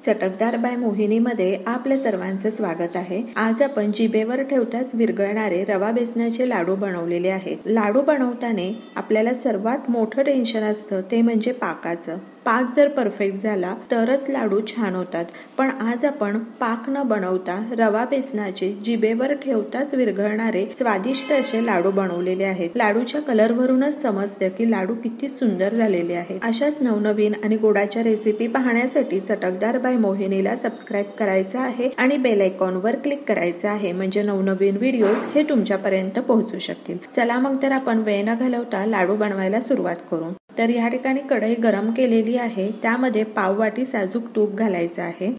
चटकदार बाय मोहिनीमध्ये आपल्या सर्वांचं स्वागत आहे। आज आपण जिभेवर ठेवताच विरघळणारे रवा बेसनाचे लाडू बनवलेले आहेत। लाडू बनवताना आपल्याला सर्वात मोठं टेन्शन असतं ते म्हणजे पाकाचं। पाक जर परफेक्ट झाला तरच लाडू छान होतात, पण आज आपण पाक न बनवता रवा बेसनाचे जिभेवर ठेवताच विरघळणारे स्वादिष्ट असे लाडू बनवलेले आहेत। लाडूच्या कलरवरूनच समजतं की लाडू किती सुंदर झालेले आहेत। अशाच नवनवीन आणि गोडाच्या रेसिपी पाहण्यासाठी चटकदार बाय मोहिनीला सबस्क्राइब करायचं आहे आणि बेल आयकॉन वर क्लिक करायचं आहे, म्हणजे नवनवीन व्हिडिओज हे तुमच्यापर्यंत पोहोचू शकतील। चला मग तर आपण वेळ न घालवता लाडू बनवायला सुरुवात करू। तर या ठिकाणी कढई गरम केलेली आहे, त्यामध्ये पाव वाटी साजूक तूप घालायचं आहे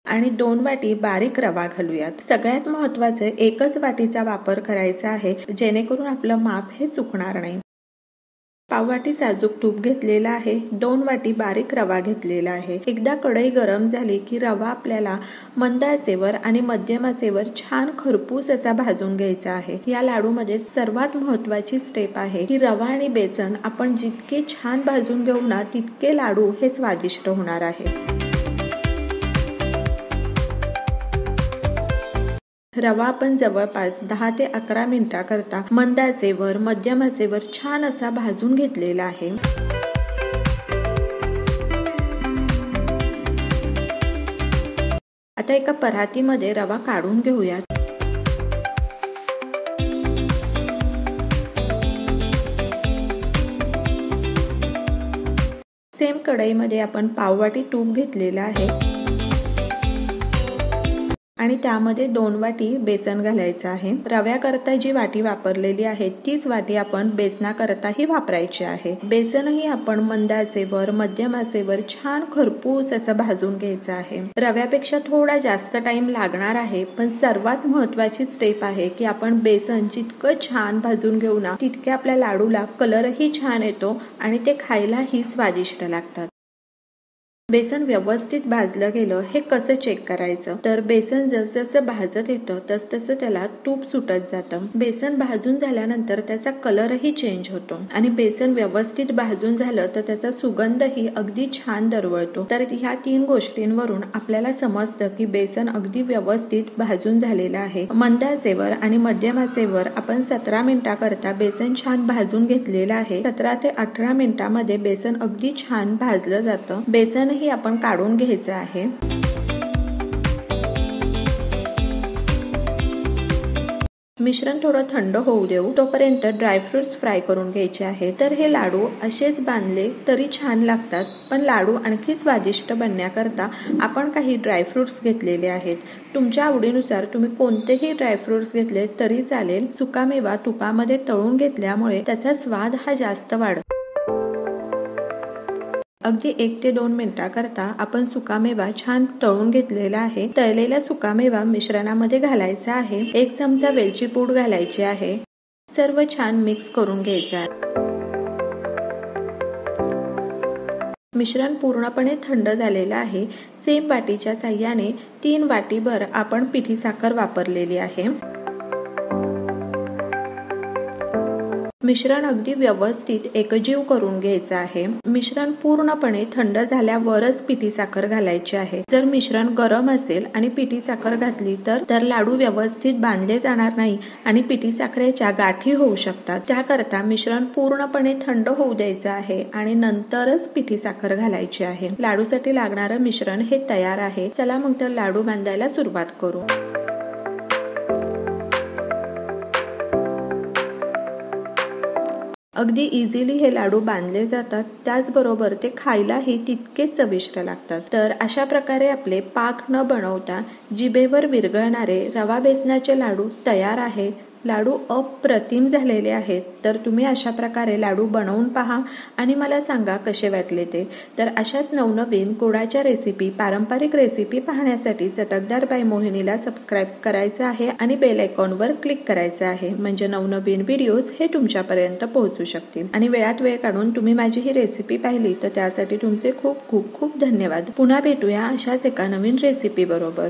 आणि 2 वाटी बारीक रवा घालूयात। सगळ्यात महत्त्वाचे एकच वाटीचा वापर करायचा आहे, जेणेकरून आपलं माप हे चुकणार नाही। पाव वाटी साजूक तूप घेतलेला आहे, 2 वाटी बारीक रवा घेतलेला आहे। एकदा कढई गरम झाली की रवा आपल्याला मंद आचेवर आणि मध्यम आचेवर छान खरपूस असा भाजून घ्यायचा आहे। या लाडू मध्ये सर्वात महत्त्वाची स्टेप आहे की रवा आणि बेसन आपण जितके छान भाजून घेऊ ना, तितके लाडू हे स्वादिष्ट होणार आहे। रवा आपण जवळपास 10 ते 11 मिनिटांकरता मंद आचेवर मध्यम आचेवर छान असा भाजून घेतलेला आहे। आता एका परातीमध्ये रवा काढून घेऊयात। सेम कढईमध्ये आपण पाव वाटी तूप घेतलेला आहे आणि त्यामध्ये 2 वाटी बेसन घालायचं आहे। रव्याकरता जी वाटी वापरलेली आहे तीच वाटी आपण बेसनाकरताही वापरायची आहे। बेसनही आपण मंद आचेवर मध्यम आचेवर छान खरपूस असं भाजून घ्यायचं आहे। रव्यापेक्षा थोडा जास्त टाइम लागणार आहे, पण सर्वात महत्त्वाची स्टेप आहे की आपण बेसन जितकं छान भाजून घेऊ ना, तितके आपल्या लाडूला कलरही छान येतो आणि ते खायलाही स्वादिष्ट लागतात। बेसन व्यवस्थित भाजलं गेलं हे कसं चेक करायचं, तर बेसन जसं भाजत येतं तसं त्याला तूप सुटत जातं। बेसन भाजून झाल्यानंतर त्याचा कलरही चेंज होतो आणि बेसन व्यवस्थित भाजून झालं तर त्याचा सुगंधही अगदी छान दरवळतो। तर ह्या 3 गोष्टींवरून आपल्याला समजतं की बेसन अगदी व्यवस्थित भाजून झालेलं आहे। मंद आचेवर आणि मध्यम आचेवर आपण 17 मिनिटांकरता बेसन छान भाजून घेतलेलं आहे। 17 ते 18 मिनिटांमध्ये बेसन अगदी छान भाजलं जातं। बेसन ही आपण काढून घ्यायचं आहे। मिश्रण थोडं थंड होऊ देऊ, तोपर्यंत ड्रायफ्रुट्स फ्राय करून घ्यायचे आहे। तर हे लाडू असेच बांधले तरी छान लागतात, पण लाडू आणखी स्वादिष्ट बनण्याकरता आपण काही ड्रायफ्रुट्स घेतलेले आहेत। तुमच्या आवडीनुसार तुम्ही कोणतेही ड्रायफ्रुट्स घेतले तरी चालेल। सुकामेवा तुपामध्ये तळून घेतल्यामुळे त्याचा स्वाद हा जास्त वाढतो। अगदी 1 ते 2 मिनिटांकरता आपण सुकामेवा छान तळून घेतलेला आहे। तळलेला सुकामेवा मिश्रणामध्ये घालायचा आहे। 1 चमचा वेलची पूड घालायची आहे। सर्व छान मिक्स करून घ्यायचं आहे। मिश्रण पूर्णपणे थंड झालेलं आहे। सेम वाटीच्या साह्याने 3 वाटीभर आपण पिठी साखर वापरलेली आहे। मिश्रण अगदी व्यवस्थित एकजीव करून घ्यायचं आहे। मिश्रण पूर्णपणे थंड झाल्यावरच पिठी साखर घालायची आहे। जर मिश्रण गरम असेल आणि पिठी साखर घातली तर लाडू व्यवस्थित बांधले जाणार नाही आणि पिठी साखरेच्या गाठी होऊ शकतात। त्याकरता मिश्रण पूर्णपणे थंड होऊ द्यायचं आहे आणि नंतरच पिठी साखर घालायची आहे। लाडूसाठी लागणारं मिश्रण हे तयार आहे। चला मग तर लाडू बांधायला सुरुवात करू। अगदी इझिली हे लाडू बांधले जातात, त्याचबरोबर ते खायलाही तितकेच चविष्ट लागतात। तर अशा प्रकारे आपले पाक न बनवता जिभेवर विरघळणारे रवा बेसनाचे लाडू तयार आहे। लाडू अप्रतिम झालेले आहेत। तर तुम्ही अशा प्रकारे लाडू बनवून पहा आणि मला सांगा कसे वाटले ते। तर अशाच नवनवीन गोडाच्या रेसिपी, पारंपरिक रेसिपी पाहण्यासाठी चटकदार बाय मोहिनीला सबस्क्राइब करायचं आहे आणि बेल आयकॉन वर क्लिक करायचं आहे, म्हणजे नवनवीन व्हिडिओज हे तुमच्यापर्यंत पोहोचू शकतील। आणि वेळात वेळ काढून तुम्ही माझी ही रेसिपी पाहिली तर त्यासाठी तुमचे खूप खूप खूप धन्यवाद। पुन्हा भेटूया अशाच एका नवीन रेसिपी बरोबर।